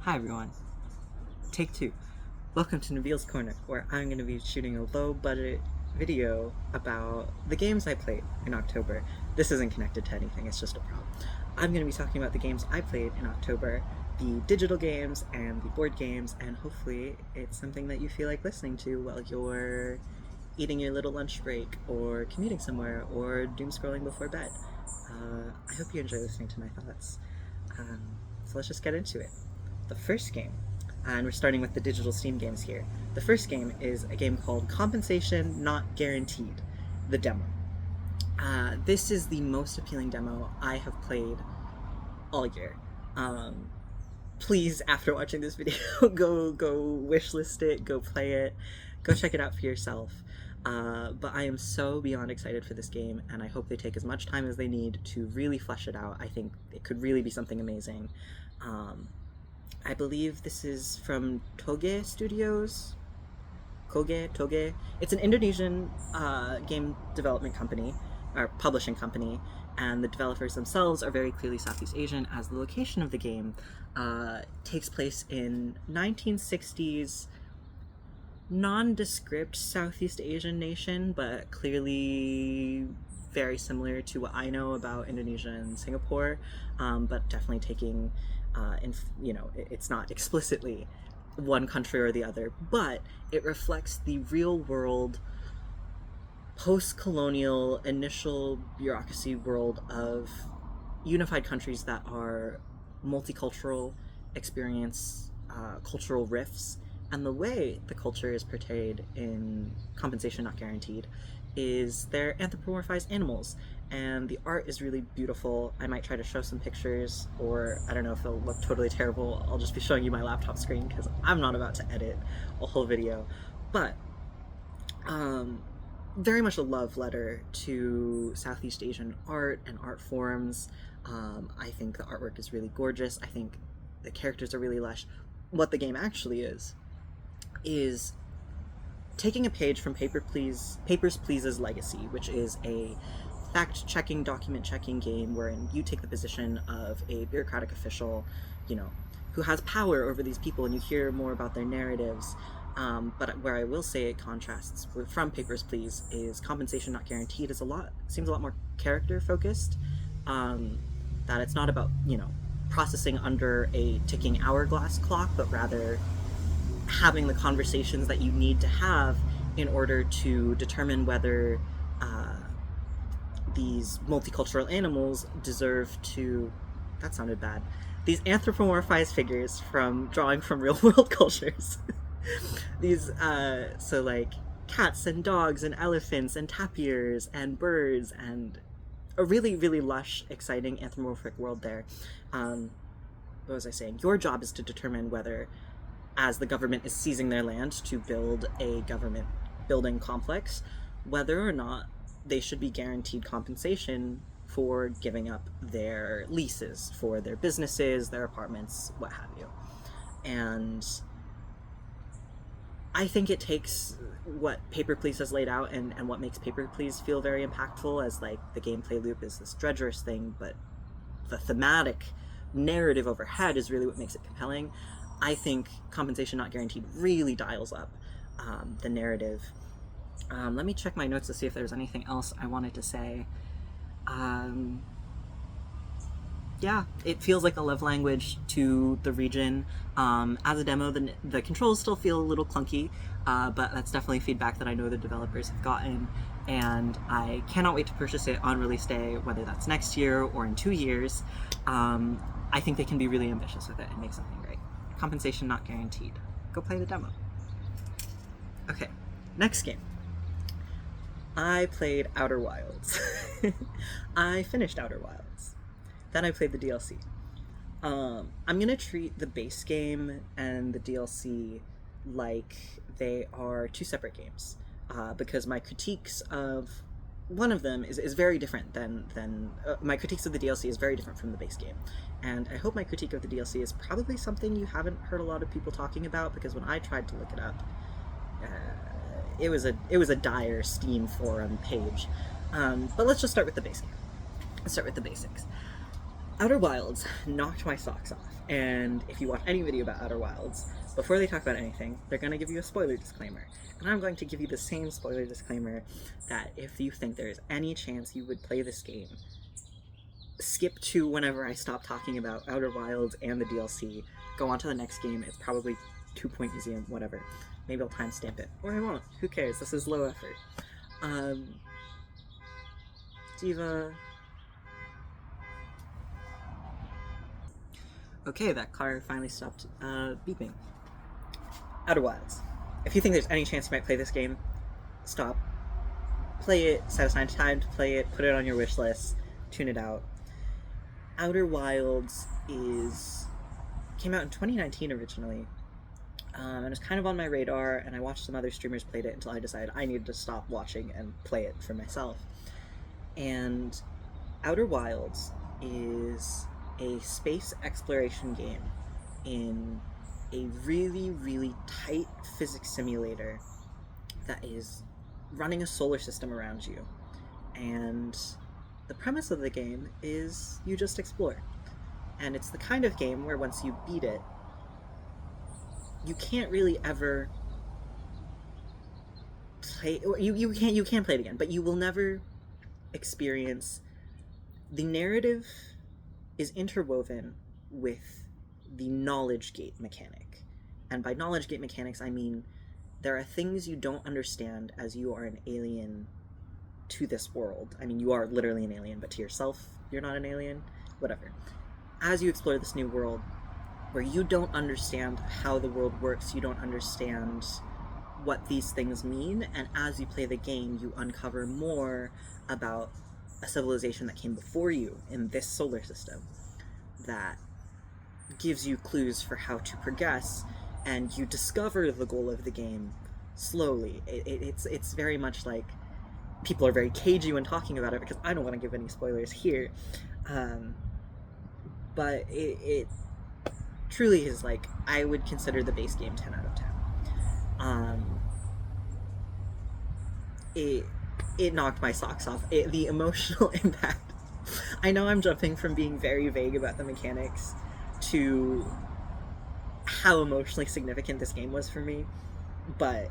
Hi everyone, take two. Welcome to Nabil's Corner, where I'm going to be shooting a low-budget video about the games I played in October. This isn't connected to anything, it's just a prop. I'm going to be talking about the games I played in October, the digital games and the board games, and hopefully it's something that you feel like listening to while you're eating your little lunch break, or commuting somewhere, or doom scrolling before bed. I hope you enjoy listening to my thoughts. So let's just get into it. The first game, and we're starting with the digital Steam games here. The first game is a game called Compensation Not Guaranteed, the demo. This is the most appealing demo I have played all year. Please, after watching this video, go wishlist it, go play it, go check it out for yourself. But I am so beyond excited for this game, and I hope they take as much time as they need to really flesh it out. I think it could really be something amazing. I believe this is from Toge Studios. Toge. It's an Indonesian game development company, or publishing company, and the developers themselves are very clearly Southeast Asian, as the location of the game takes place in 1960s nondescript Southeast Asian nation, but clearly very similar to what I know about Indonesia and Singapore, but definitely taking, it's not explicitly one country or the other, but it reflects the real world, post-colonial, initial bureaucracy world of unified countries that are multicultural, experience cultural rifts, and the way the culture is portrayed in Compensation Not Guaranteed is they're anthropomorphized animals, and the art is really beautiful. I might try to show some pictures, or I don't know if it'll look totally terrible. I'll just be showing you my laptop screen because I'm not about to edit a whole video. But very much a love letter to Southeast Asian art and art forms. I think the artwork is really gorgeous. I think the characters are really lush. What the game actually is taking a page from Papers, Please's Legacy, which is a fact-checking, document-checking game wherein you take the position of a bureaucratic official, who has power over these people, and you hear more about their narratives. But where I will say it contrasts from Papers, Please is Compensation Not Guaranteed seems a lot more character-focused, that it's not about, processing under a ticking hourglass clock, but rather having the conversations that you need to have in order to determine whether these multicultural animals deserve to... That sounded bad. These anthropomorphized figures drawing from real world cultures. These, so like cats and dogs and elephants and tapirs and birds, and a really, really lush, exciting anthropomorphic world there. What was I saying? Your job is to determine whether, as the government is seizing their land to build a government building complex, whether or not they should be guaranteed compensation for giving up their leases for their businesses, their apartments, what have you. And I think it takes what Paper Please has laid out and what makes Paper Please feel very impactful, as like the gameplay loop is this treacherous thing, but the thematic narrative overhead is really what makes it compelling. I think Compensation Not Guaranteed really dials up the narrative. Let me check my notes to see if there's anything else I wanted to say. Yeah, it feels like a love language to the region. As a demo, the controls still feel a little clunky, but that's definitely feedback that I know the developers have gotten, and I cannot wait to purchase it on release day, whether that's next year or in 2 years. I think they can be really ambitious with it and make something great. Compensation Not Guaranteed. Go play the demo. Okay, next game. I played Outerwilds. I finished Outerwilds. Then I played the DLC. I'm gonna treat the base game and the DLC like they are two separate games, because my critiques of one of them is very different than my critiques of the DLC is very different from the base game. And I hope my critique of the DLC is probably something you haven't heard a lot of people talking about, because when I tried to look it up, it was a dire Steam forum page. But let's just start with the base game. Let's start with the basics. Outer Wilds knocked my socks off, and if you watch any video about Outer Wilds, before they talk about anything, they're going to give you a spoiler disclaimer. And I'm going to give you the same spoiler disclaimer that if you think there is any chance you would play this game, skip to whenever I stop talking about Outer Wilds and the DLC, go on to the next game. It's probably 2 Museum, whatever. Maybe I'll timestamp it. Or I won't. Who cares? This is low effort. Diva. Okay, that car finally stopped beeping. Outer Wilds. If you think there's any chance you might play this game, stop. Play it, set aside time to play it, put it on your wish list, tune it out. Outer Wilds came out in 2019 originally, and it was kind of on my radar, and I watched some other streamers played it until I decided I needed to stop watching and play it for myself. And Outer Wilds is a space exploration game in a really, really tight physics simulator that is running a solar system around you. And the premise of the game is you just explore. And it's the kind of game where once you beat it, you can't really ever play, you can play it again, but you will never experience. The narrative is interwoven with the knowledge gate mechanic. And by knowledge gate mechanics, I mean there are things you don't understand as you are an alien to this world. I mean, you are literally an alien, but to yourself, you're not an alien. Whatever. As you explore this new world, where you don't understand how the world works, you don't understand what these things mean, and as you play the game, you uncover more about a civilization that came before you in this solar system that gives you clues for how to progress, and you discover the goal of the game slowly. It's very much like, people are very cagey when talking about it because I don't want to give any spoilers here, but it truly is like, I would consider the base game 10 out of 10. It knocked my socks off. The emotional impact. I know I'm jumping from being very vague about the mechanics to how emotionally significant this game was for me, but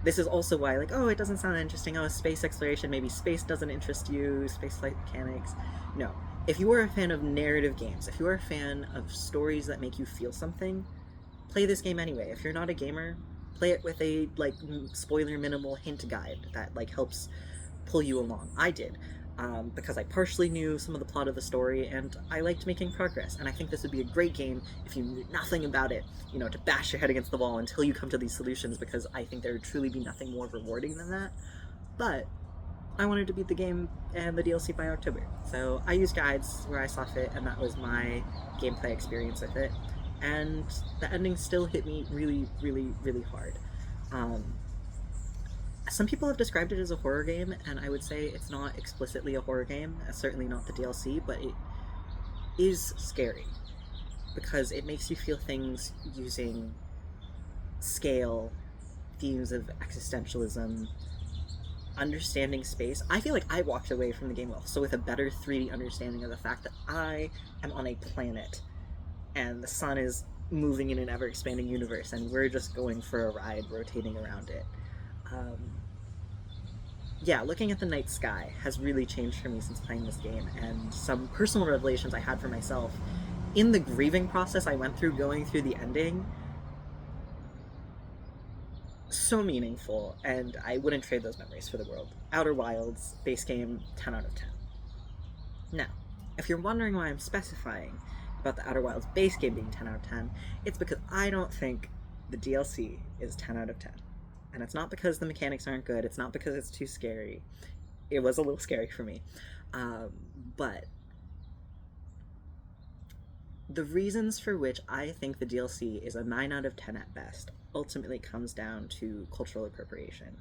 this is also why, like, oh, it doesn't sound interesting, oh, space exploration, maybe space doesn't interest you, space flight mechanics. No. If you are a fan of narrative games, if you are a fan of stories that make you feel something, play this game anyway. If you're not a gamer, play it with a, like, spoiler minimal hint guide that, like, helps pull you along. I did, because I partially knew some of the plot of the story, and I liked making progress, and I think this would be a great game if you knew nothing about it, you know, to bash your head against the wall until you come to these solutions, because I think there would truly be nothing more rewarding than that. But I wanted to beat the game and the DLC by October, so I used guides where I saw fit, and that was my gameplay experience with it, and the ending still hit me really, really, really hard. Some people have described it as a horror game, and I would say it's not explicitly a horror game, certainly not the DLC, but it is scary, because it makes you feel things using scale, themes of existentialism, understanding space. I feel like I walked away from the game also with a better 3D understanding of the fact that I am on a planet, and the sun is moving in an ever-expanding universe, and we're just going for a ride, rotating around it. Yeah, looking at the night sky has really changed for me since playing this game, and some personal revelations I had for myself in the grieving process I went through going through the ending, so meaningful, and I wouldn't trade those memories for the world. Outer Wilds, base game, 10 out of 10. Now, if you're wondering why I'm specifying about the Outer Wilds base game being 10 out of 10, it's because I don't think the DLC is 10 out of 10. And it's not because the mechanics aren't good, it's not because it's too scary. It was a little scary for me. But the reasons for which I think the DLC is a 9 out of 10 at best ultimately comes down to cultural appropriation.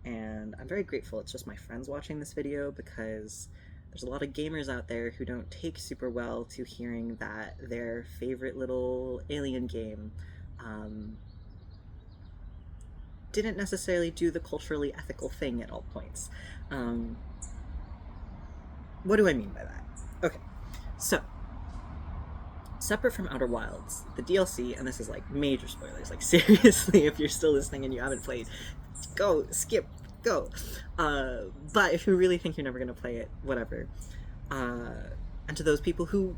And I'm very grateful it's just my friends watching this video, because there's a lot of gamers out there who don't take super well to hearing that their favorite little alien game didn't necessarily do the culturally ethical thing at all points. What do I mean by that? Okay, so separate from Outer Wilds, the DLC, and this is like major spoilers, like seriously, if you're still listening and you haven't played, go, skip, go. But if you really think you're never going to play it, whatever. And to those people who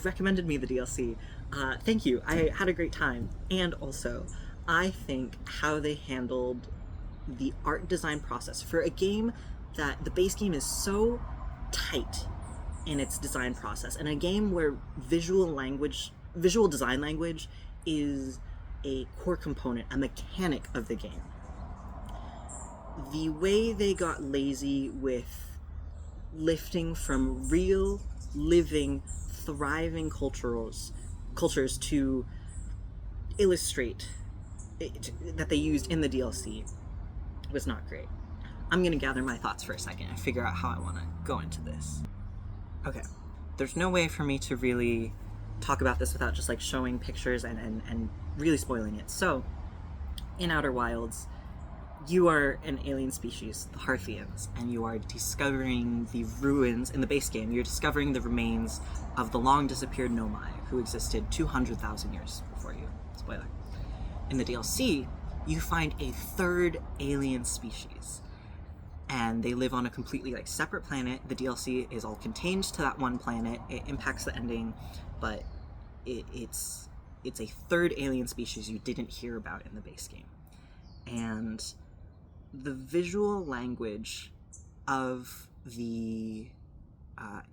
recommended me the DLC, thank you. I had a great time. And also, I think how they handled the art design process for a game that the base game is so tight in its design process, and a game where visual design language is a core component, a mechanic of the game. The way they got lazy with lifting from real, living, thriving cultures to illustrate that they used in the DLC was not great. I'm gonna gather my thoughts for a second and figure out how I want to go into this. Okay, there's no way for me to really talk about this without just like showing pictures and really spoiling it. So, in Outer Wilds, you are an alien species, the Harthians, and you are discovering the ruins in the base game. You're discovering the remains of the long disappeared Nomai, who existed 200,000 years before you. Spoiler. In the DLC, you find a third alien species, and they live on a completely like separate planet. The DLC is all contained to that one planet. It impacts the ending, but it's a third alien species you didn't hear about in the base game. And the visual language of the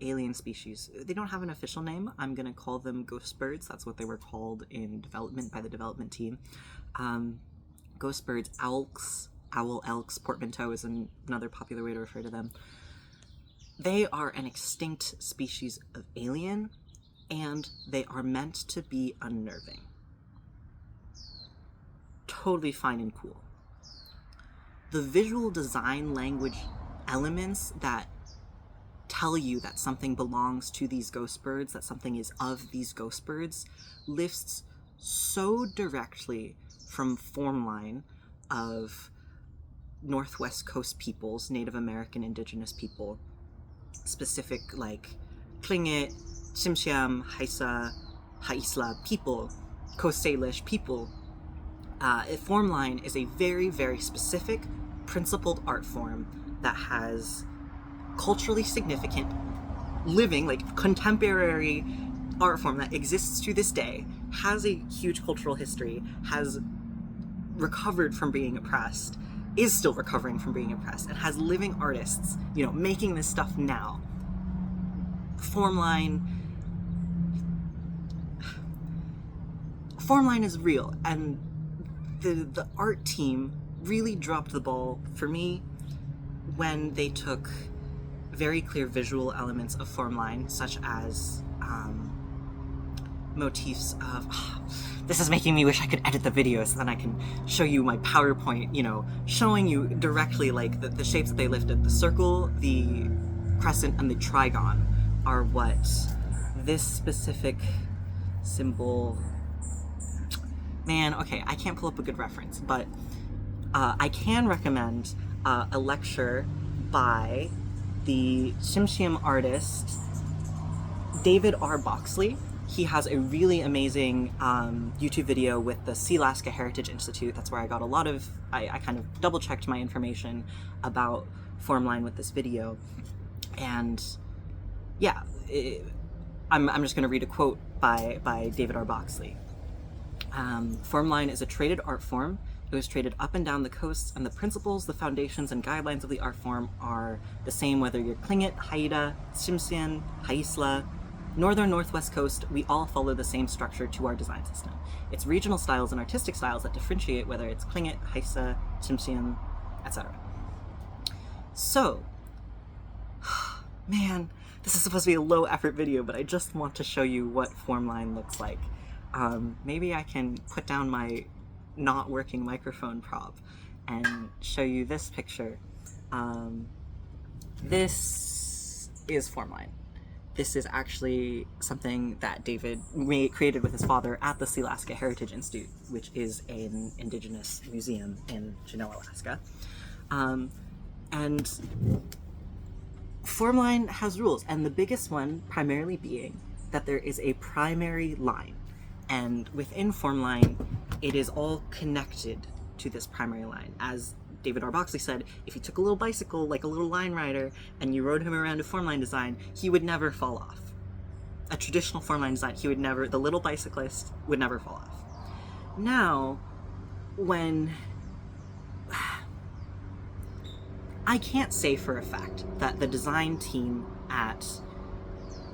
alien species, they don't have an official name. I'm going to call them ghost birds. That's what they were called in development by the development team. Ghost birds, owl elks, portmanteau is another popular way to refer to them. They are an extinct species of alien, and they are meant to be unnerving. Totally fine and cool. The visual design language elements that tell you that something belongs to these ghost birds, that something is of these ghost birds, lifts so directly from formline of Northwest Coast peoples, Native American indigenous people, specific like Tlingit, Tsimshiam, Haisa, Haisla people, Coast Salish people. Formline is a very, very specific, principled art form that has culturally significant, living, like contemporary art form that exists to this day, has a huge cultural history, has recovered from being oppressed, is still recovering from being oppressed, and has living artists, making this stuff now. Formline is real, and the art team really dropped the ball for me when they took very clear visual elements of Formline, such as motifs of... this is making me wish I could edit the video so then I can show you my PowerPoint, showing you directly like the shapes that they lifted. The circle, the crescent, and the trigon are what this specific symbol... Man, okay, I can't pull up a good reference, but I can recommend a lecture by the Tsimshian artist David R. Boxley. He has a really amazing YouTube video with the Sealaska Heritage Institute. That's where I got a lot of... I kind of double-checked my information about Formline with this video. And yeah, I'm just going to read a quote by David R. Boxley. Formline is a traded art form. It was traded up and down the coasts, and the principles, the foundations, and guidelines of the art form are the same whether you're Tlingit, Haida, Tsimshian, Haisla, Northern Northwest Coast. We all follow the same structure to our design system. It's regional styles and artistic styles that differentiate whether it's Tlingit, Haisa, Tsimshian, etc. So, man, this is supposed to be a low-effort video, but I just want to show you what Formline looks like. Maybe I can put down my not working microphone prop and show you this picture. This is Formline. This is actually something that David created with his father at the Sealaska Heritage Institute, which is an indigenous museum in Juneau, Alaska. And Formline has rules, and the biggest one primarily being that there is a primary line, and within Formline, it is all connected to this primary line. As David R. Boxley said, if you took a little bicycle, like a little line rider, and you rode him around a Formline design, he would never fall off. A traditional Formline design, the little bicyclist would never fall off. Now, when... I can't say for a fact that the design team at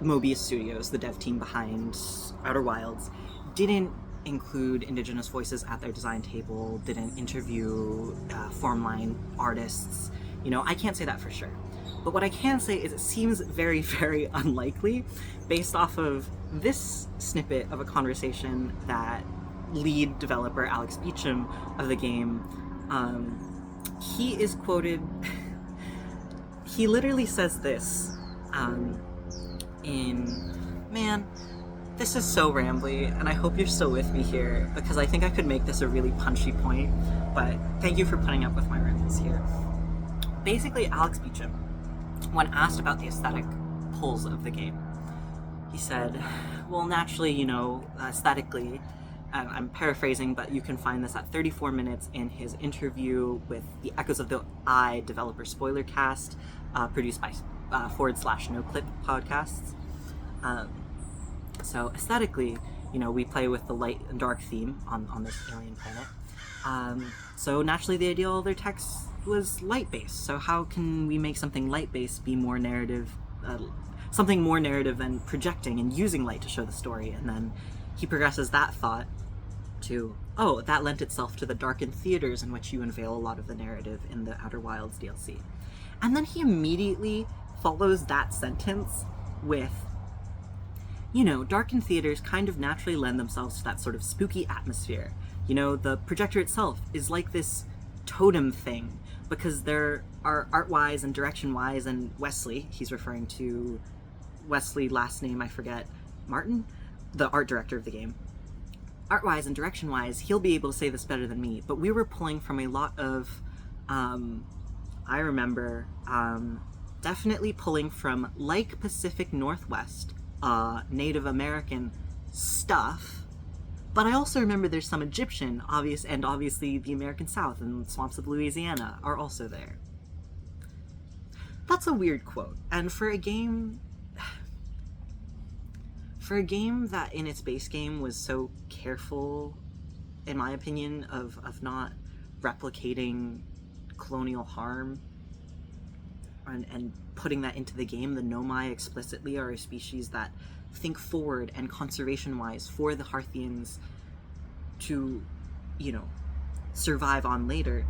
Mobius Studios, the dev team behind Outer Wilds, didn't include Indigenous voices at their design table, didn't interview Formline artists. I can't say that for sure. But what I can say is it seems very, very unlikely based off of this snippet of a conversation that lead developer Alex Beecham of the game, he is quoted, he literally says this, this is so rambly, and I hope you're still with me here, because I think I could make this a really punchy point, but thank you for putting up with my rambles here. Basically, Alex Beecham, when asked about the aesthetic pulls of the game, he said, well, naturally, aesthetically, I'm paraphrasing, but you can find this at 34 minutes in his interview with the Echoes of the Eye developer spoiler cast, produced by /NoClip podcasts. So aesthetically, we play with the light and dark theme on this alien planet. So naturally the ideal of their text was light-based. So how can we make something light-based be more narrative, something more narrative than projecting and using light to show the story? And then he progresses that thought to, that lent itself to the darkened theaters in which you unveil a lot of the narrative in the Outer Wilds DLC. And then he immediately follows that sentence with, darkened theaters kind of naturally lend themselves to that sort of spooky atmosphere. The projector itself is like this totem thing, because there are art-wise and direction-wise, and Wesley, he's referring to Wesley, last name I forget, Martin, the art director of the game. Art-wise and direction-wise, he'll be able to say this better than me, but we were pulling from a lot of, I remember, definitely pulling from, like Pacific Northwest, Native American stuff, but I also remember there's some Egyptian, obviously the American South and swamps of Louisiana are also there. That's a weird quote, and for a game that in its base game was so careful, in my opinion, of not replicating colonial harm and putting that into the game, the Nomai explicitly are a species that think forward and conservation-wise for the Hearthians to, survive on later.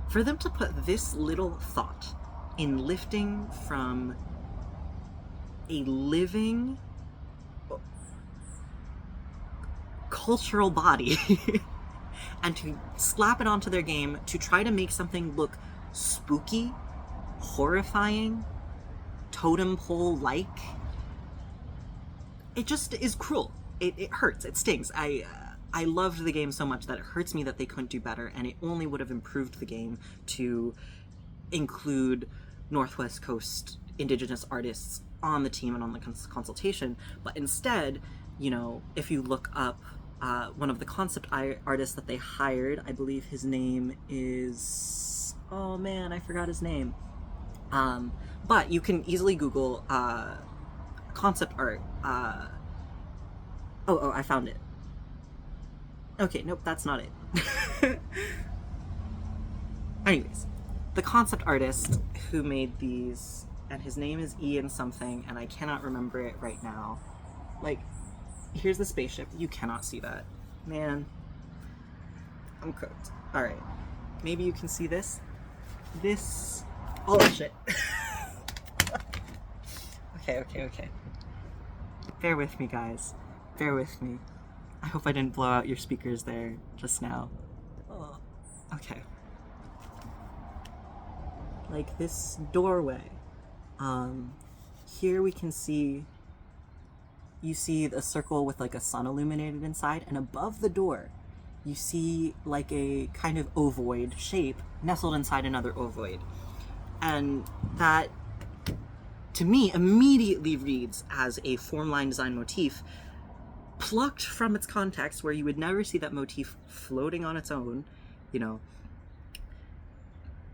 For them to put this little thought in lifting from a living cultural body and to slap it onto their game to try to make something look spooky, horrifying, totem pole-like, it just is cruel. It hurts. It stings. I loved the game so much that it hurts me that they couldn't do better, and it only would have improved the game to include Northwest Coast Indigenous artists on the team and on the consultation. But instead, if you look up one of the concept artists that they hired, I believe his name is... oh man, I forgot his name. But you can easily Google concept art. I found it. Okay, nope, that's not it. Anyways, the concept artist who made these, and his name is Ian something, and I cannot remember it right now. Here's the spaceship. You cannot see that. Man, I'm cooked. Alright, maybe you can see this. Oh, shit. Okay. Bear with me, guys. Bear with me. I hope I didn't blow out your speakers there just now. Oh, okay. This doorway. Here we can see... you see a circle with a sun illuminated inside, and above the door you see a kind of ovoid shape nestled inside another ovoid. And that to me, immediately reads as a form line design motif plucked from its context, where you would never see that motif floating on its own, you know,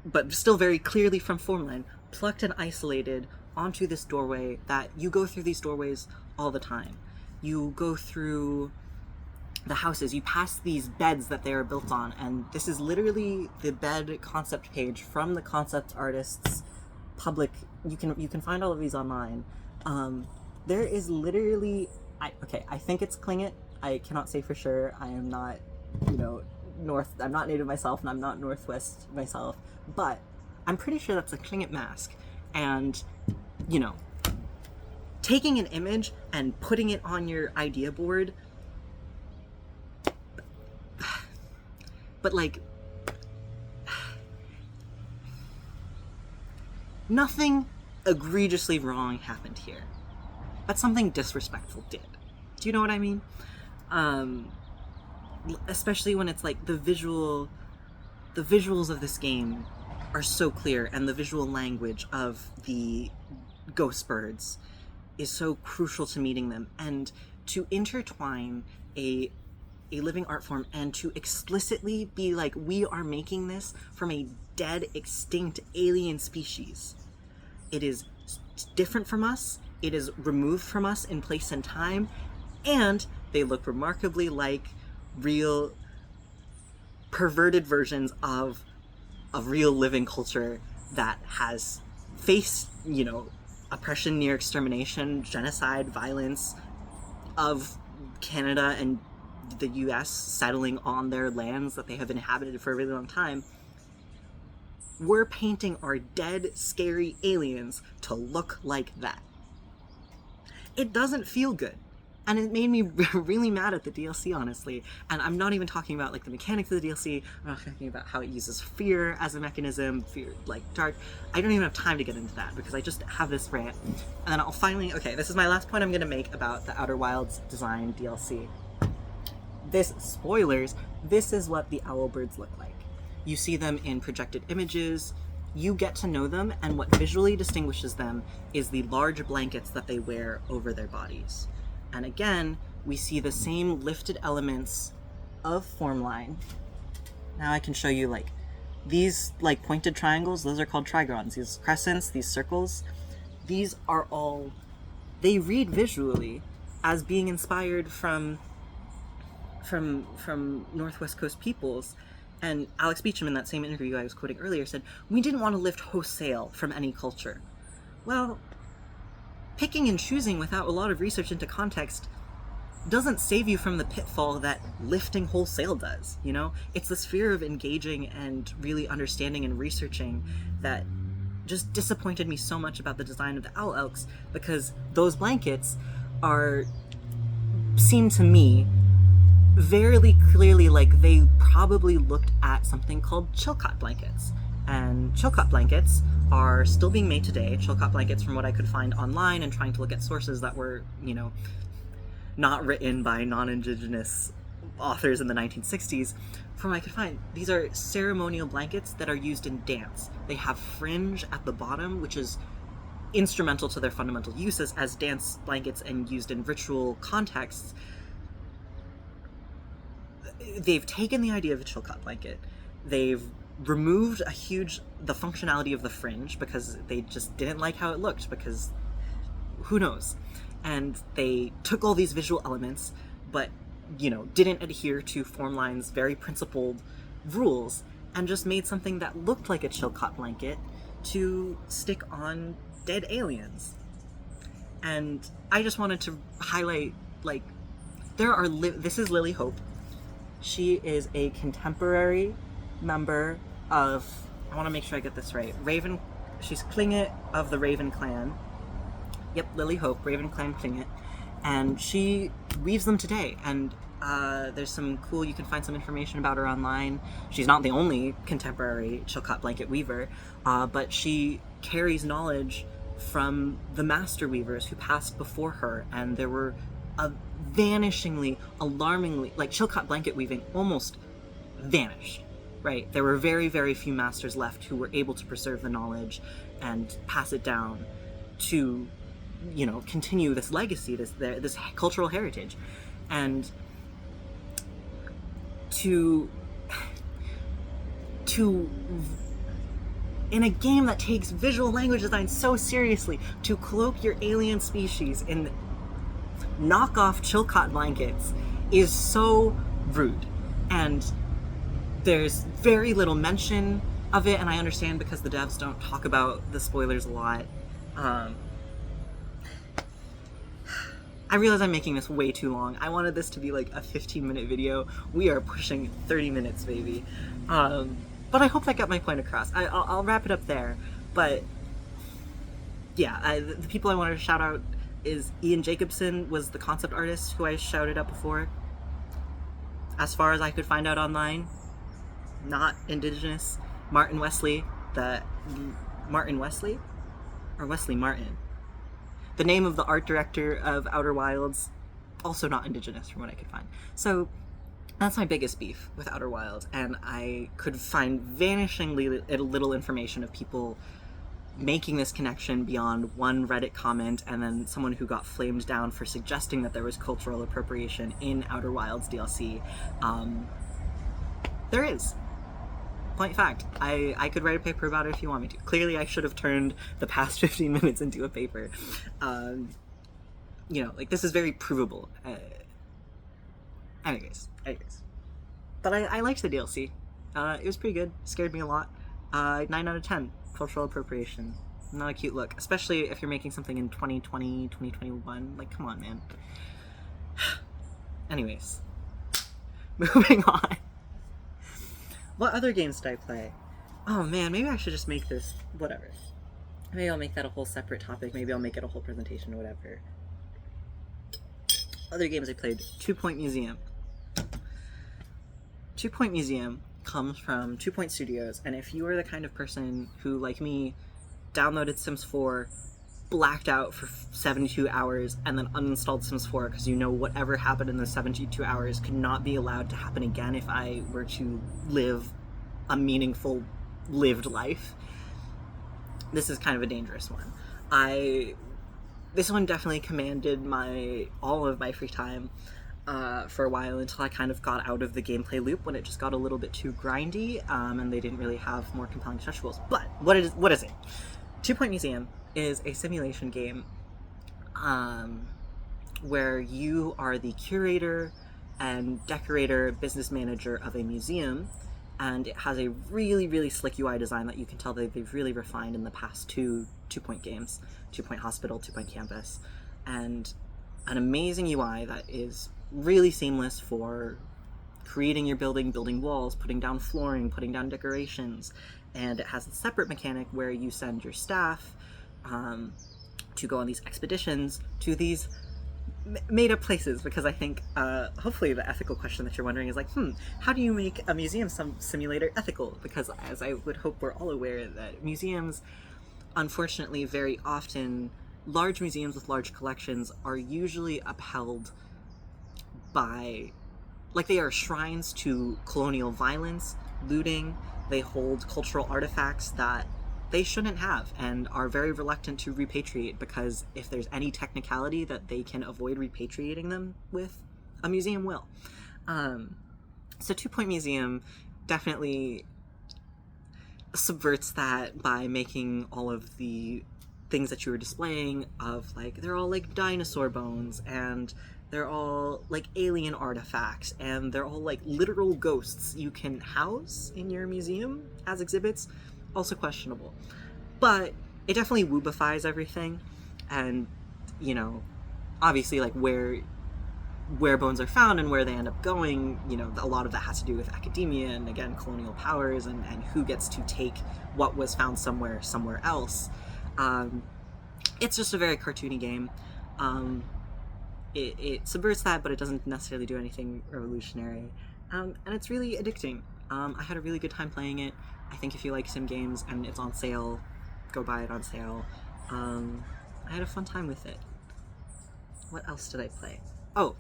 but still very clearly from formline, plucked and isolated onto this doorway that you go through these doorways all the time. You go through the houses, you pass these beds that they are built on, and this is literally the bed concept page from the concept artist's public. You can find all of these online. There is literally, I think it's Klingit. I cannot say for sure. I am not, I'm not native myself, and I'm not Northwest myself, but I'm pretty sure that's a Klingit mask. And, taking an image and putting it on your idea board, but like, nothing egregiously wrong happened here, but something disrespectful did. Do you know what I mean? Especially when it's like the visuals of this game are so clear, and the visual language of the ghost birds is so crucial to meeting them, and to intertwine a living art form and to explicitly be like, we are making this from a dead, extinct alien species. It is different from us, it is removed from us in place and time, and they look remarkably like real perverted versions of a real living culture that has faced, oppression, near extermination, genocide, violence of Canada and the US settling on their lands that they have inhabited for a really long time. We're painting our dead, scary aliens to look like that. It doesn't feel good. And it made me really mad at the DLC, honestly. And I'm not even talking about like the mechanics of the DLC. I'm not talking about how it uses fear as a mechanism, fear, like dark. I don't even have time to get into that because I just have this rant. And then I'll finally, this is my last point I'm going to make about the Outer Wilds design DLC. Spoilers, this is what the owlbirds look like. You see them in projected images, you get to know them, and what visually distinguishes them is the large blankets that they wear over their bodies. And again, we see the same lifted elements of formline. Now I can show you these pointed triangles, those are called trigrons. These crescents, these circles, these are all, they read visually as being inspired from Northwest Coast peoples. And Alex Beecham, in that same interview I was quoting earlier, said, we didn't want to lift wholesale from any culture. Well, picking and choosing without a lot of research into context doesn't save you from the pitfall that lifting wholesale does, It's this fear of engaging and really understanding and researching that just disappointed me so much about the design of the Owl Elks, because those blankets seem to me very clearly like they probably looked at something called Chilcot blankets. And Chilcot blankets are still being made today. Chilcot blankets, from what I could find online and trying to look at sources that were, not written by non-Indigenous authors in the 1960s, from what I could find, these are ceremonial blankets that are used in dance. They have fringe at the bottom, which is instrumental to their fundamental uses as dance blankets and used in ritual contexts. They've taken the idea of a Chilcot blanket, they've removed the functionality of the fringe because they just didn't like how it looked, because who knows, and they took all these visual elements but didn't adhere to Formline's very principled rules and just made something that looked like a Chilcot blanket to stick on dead aliens. And I just wanted to highlight, this is Lily Hope. She is a contemporary member of, I want to make sure I get this right, she's Klingit of the Raven Clan. Yep, Lily Hope, Raven Clan Klingit. And she weaves them today, and there's some cool, you can find some information about her online. She's not the only contemporary Chilcot blanket weaver, but she carries knowledge from the master weavers who passed before her, and there were vanishingly, alarmingly, Chilcot blanket weaving almost vanished, right? There were very, very few masters left who were able to preserve the knowledge and pass it down. to, you know, continue this legacy, this cultural heritage, and to in a game that takes visual language design so seriously, to cloak your alien species in knockoff Chilcot blankets is so rude. And there's very little mention of it, and I understand because the devs don't talk about the spoilers a lot. I realize I'm making this way too long. I wanted this to be like a 15-minute video. We are pushing 30 minutes, baby. But I hope that got my point across. I'll wrap it up there. But yeah, the people I wanted to shout out is Ian Jacobson was the concept artist who I shouted out before. As far as I could find out online, not Indigenous. Martin Wesley, Martin Wesley? Or Wesley Martin. The name of the art director of Outerwilds, also not Indigenous from what I could find. So that's my biggest beef with Outer Wilds, and I could find vanishingly little information of people making this connection beyond one Reddit comment and then someone who got flamed down for suggesting that there was cultural appropriation in Outer Wilds DLC. There is. Point fact. I could write a paper about it if you want me to. Clearly I should have turned the past 15 minutes into a paper. You know, like, this is very provable. Anyways. But I liked the DLC. It was pretty good. Scared me a lot. 9 out of 10. Cultural appropriation. Not a cute look. Especially if you're making something in 2020, 2021. Like, come on, man. Anyways. Moving on. What other games did I play? Oh man, maybe I should just make this... whatever. Maybe I'll make that a whole separate topic. Maybe I'll make it a whole presentation or whatever. Other games I played. 2 Point Museum. 2 Point Museum comes from 2 Point Studios, and if you are the kind of person who, like me, downloaded Sims 4, blacked out for 72 hours, and then uninstalled Sims 4 because you know whatever happened in those 72 hours could not be allowed to happen again if I were to live a meaningful lived life, this is kind of a dangerous one. This one definitely commanded all of my free time for a while until I kind of got out of the gameplay loop when it just got a little bit too grindy, and they didn't really have more compelling stretch goals. But what is it? 2 Point Museum is a simulation game where you are the curator and decorator, business manager of a museum, and it has a really, really slick UI design that you can tell that they've really refined in the past two 2 Point games, 2 Point Hospital, 2 Point Campus, and an amazing UI that is really seamless for creating your building, building walls, putting down flooring, putting down decorations, and it has a separate mechanic where you send your staff to go on these expeditions to these made-up places, because I think hopefully the ethical question that you're wondering is like, how do you make a museum simulator ethical? Because as I would hope we're all aware that museums, unfortunately, very often, large museums with large collections are usually upheld by, like, they are shrines to colonial violence, looting. They hold cultural artifacts that they shouldn't have and are very reluctant to repatriate, because if there's any technicality that they can avoid repatriating them with, a museum will. So 2 Point Museum definitely subverts that by making all of the things that you were displaying of, like, they're all like dinosaur bones, and they're all like alien artifacts, and they're all like literal ghosts you can house in your museum as exhibits. Also questionable. But it definitely woobifies everything, and, you know, obviously, like, where bones are found and where they end up going, you know, a lot of that has to do with academia and, again, colonial powers and who gets to take what was found somewhere else. It's just a very cartoony game. It subverts that, but it doesn't necessarily do anything revolutionary. And it's really addicting. I had a really good time playing it. I think if you like sim games and it's on sale, go buy it on sale. I had a fun time with it. What else did I play? Oh,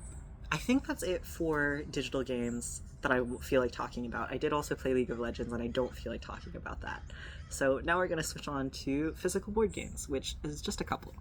I think that's it for digital games that I feel like talking about. I did also play League of Legends, and I don't feel like talking about that. So now we're going to switch on to physical board games, which is just a couple.